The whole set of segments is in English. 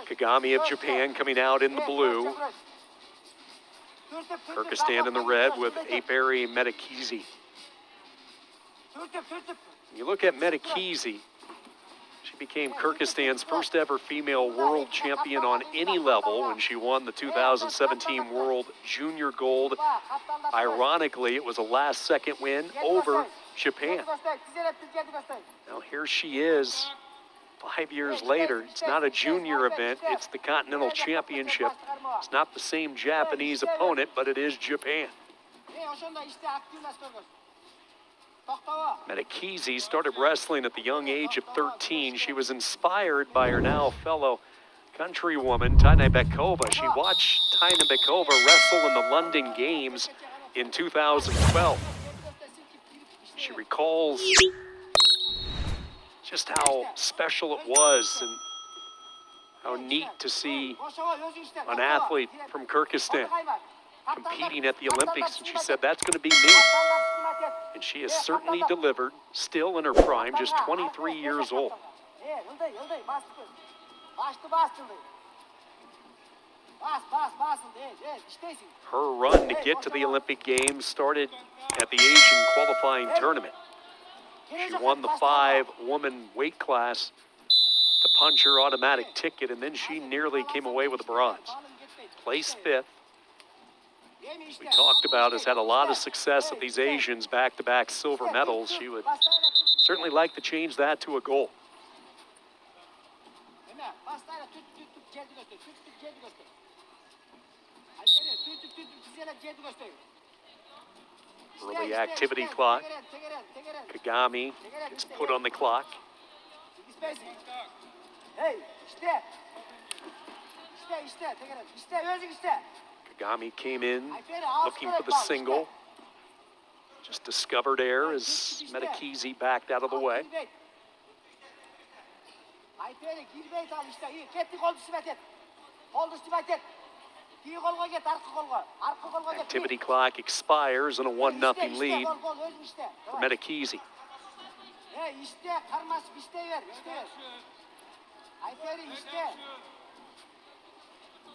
Kagami of Japan coming out in the blue. Kyrgyzstan in the red with Ayperi Medet kızı. You look at Medet kızı, she became Kyrgyzstan's first ever female world champion on any level when she won the 2017 World Junior Gold. Ironically, it was a last-second win over Japan. Now here she is, 5 years later. It's not a junior event, it's the Continental Championship. It's not the same Japanese opponent, but it is Japan. Medet kızı started wrestling at the young age of 13. She was inspired by her now fellow countrywoman, Taina Bekova. She watched Taina Bekova wrestle in the London Games in 2012. She recalls just how special it was and how neat to see an athlete from Kyrgyzstan competing at the Olympics, and she said, that's going to be me. And she has certainly delivered, still in her prime, just 23 years old. Her run to get to the Olympic Games started at the Asian qualifying tournament. She won the 5-woman weight class to punch her automatic ticket, and then she nearly came away with a bronze. Placed 5th. We talked about has had a lot of success at these Asians, back-to-back silver medals. She would certainly like to change that to a gold. Early activity clock. Kagami gets put on the clock. Kagami came in looking for the single. Just discovered air as Medet kızı backed out of the way. Activity clock expires and a 1-0 lead for Medet kızı.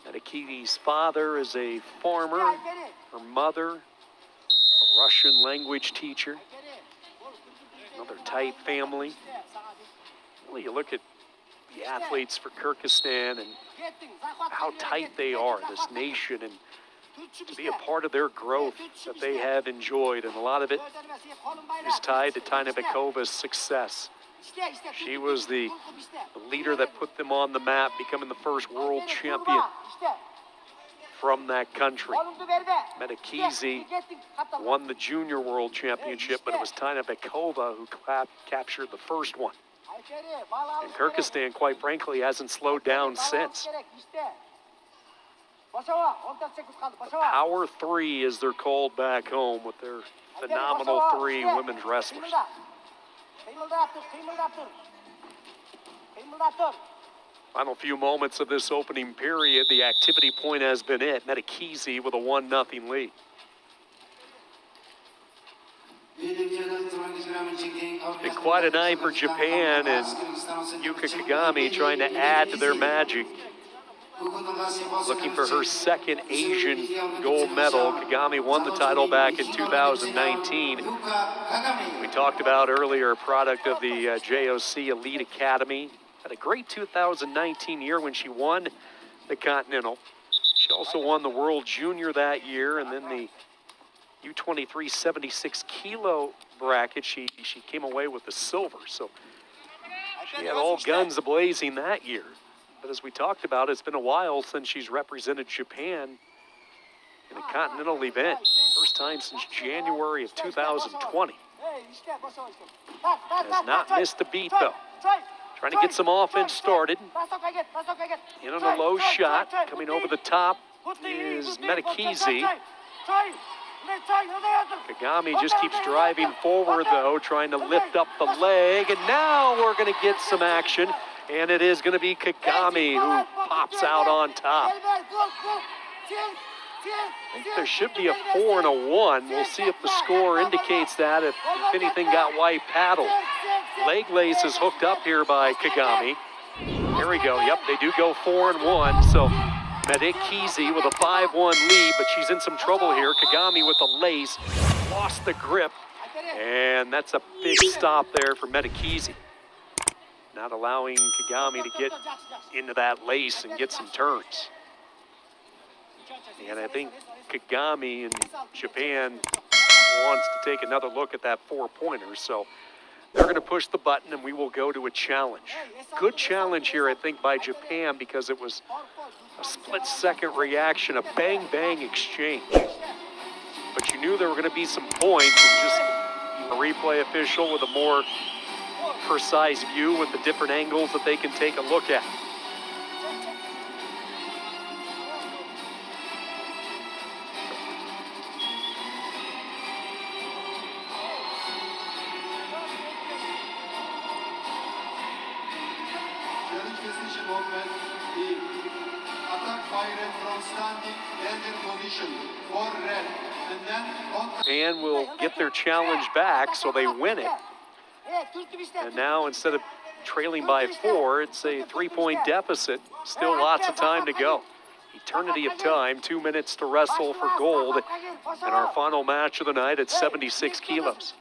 Medet kızı's father is a farmer, her mother, a Russian language teacher, another tight family. Well, you look at the athletes for Kyrgyzstan and how tight they are, this nation, and to be a part of their growth that they have enjoyed, and a lot of it is tied to Taina Bekova's success. She was the leader that put them on the map, becoming the first world champion from that country. Medet kızı won the junior world championship, but it was Taina Bekova who captured the first one. And Kyrgyzstan, quite frankly, hasn't slowed down since. The Power 3, as they're called back home, with their phenomenal 3 women's wrestlers. Final few moments of this opening period, the activity point has been it. Medet kızı with a 1-0 lead. It's been quite a night for Japan, and Yuka Kagami trying to add to their magic. Looking for her second Asian gold medal. Kagami won the title back in 2019. We talked about earlier, a product of the JOC Elite Academy. Had a great 2019 year when she won the Continental. She also won the World Junior that year, and then the U23 76 kilo bracket, she came away with the silver. So she had all guns a-blazing that year. But as we talked about, it's been a while since she's represented Japan in a continental event. First time since January of 2020. Has not missed a beat, though. Trying to get some offense started. In on a low shot. Coming over the top is Medet kızı. Kagami just keeps driving forward, though, trying to lift up the leg. And now we're going to get some action. And it is going to be Kagami who pops out on top. I think there should be a 4 and a 1. We'll see if the score indicates that, if anything got white paddled. leg lace is hooked up here by Kagami. There we go. Yep, they do go 4-1. So Medet kızı with a 5-1 lead, but she's in some trouble here. Kagami with the lace, lost the grip, and that's a big stop there for Medet kızı. Not allowing Kagami to get into that lace and get some turns. And I think Kagami in Japan wants to take another look at that 4-pointer. So they're going to push the button and we will go to a challenge. Good challenge here, I think, by Japan because it was a split-second reaction, a bang-bang exchange. But you knew there were going to be some points, and just a replay official with a more precise view with the different angles that they can take a look at. And will get their challenge back, so they win it. And now, instead of trailing by 4, it's a 3-point deficit. Still lots of time to go. Eternity of time, 2 minutes to wrestle for gold in our final match of the night at 76 kilos.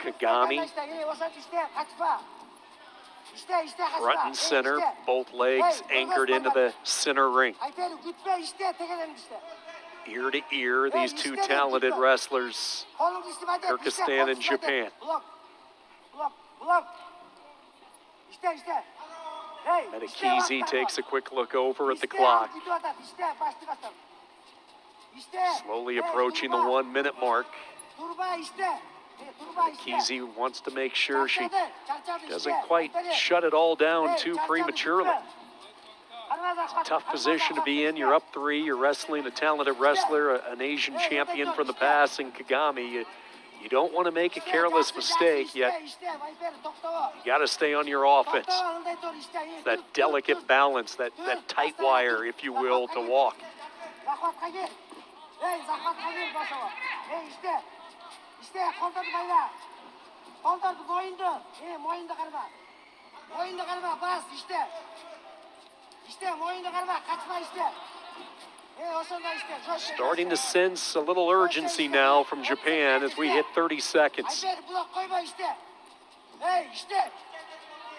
Kagami, front and center, both legs anchored into the center ring. Ear to ear, these two talented wrestlers, Kyrgyzstan and Japan. Medet kızı takes a quick look over at the clock. Slowly approaching the 1-minute mark. Medet kızı wants to make sure she doesn't quite shut it all down too prematurely. It's a tough position to be in. You're up 3, you're wrestling a talented wrestler, an Asian champion from the past in Kagami. You don't want to make a careless mistake, yet you got to stay on your offense. That delicate balance, that tight wire, if you will, to walk. Starting to sense a little urgency now from Japan as we hit 30 seconds.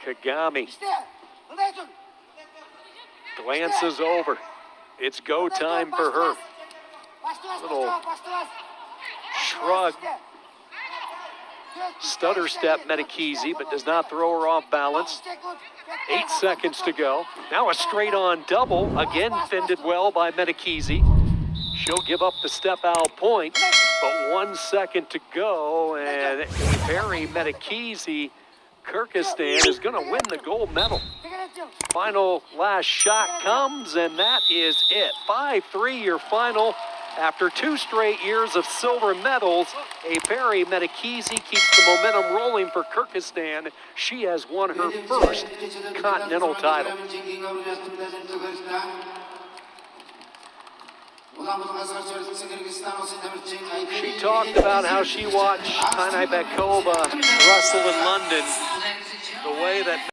Kagami glances over. It's go time for her. Little shrug. Stutter step Medet kızı, but does not throw her off balance. 8 seconds to go. Now a straight-on double, again fended well by Medet kızı. She'll give up the step-out point, but 1 second to go, and Ayperi Medet kızı, Kyrgyzstan, is going to win the gold medal. Final last shot comes, and that is it. 5-3 your final. After 2 straight years of silver medals, Ayperi Medet kızı keeps the momentum rolling for Kyrgyzstan. She has won her first continental title. She talked about how she watched Kanalga wrestle in London, the way that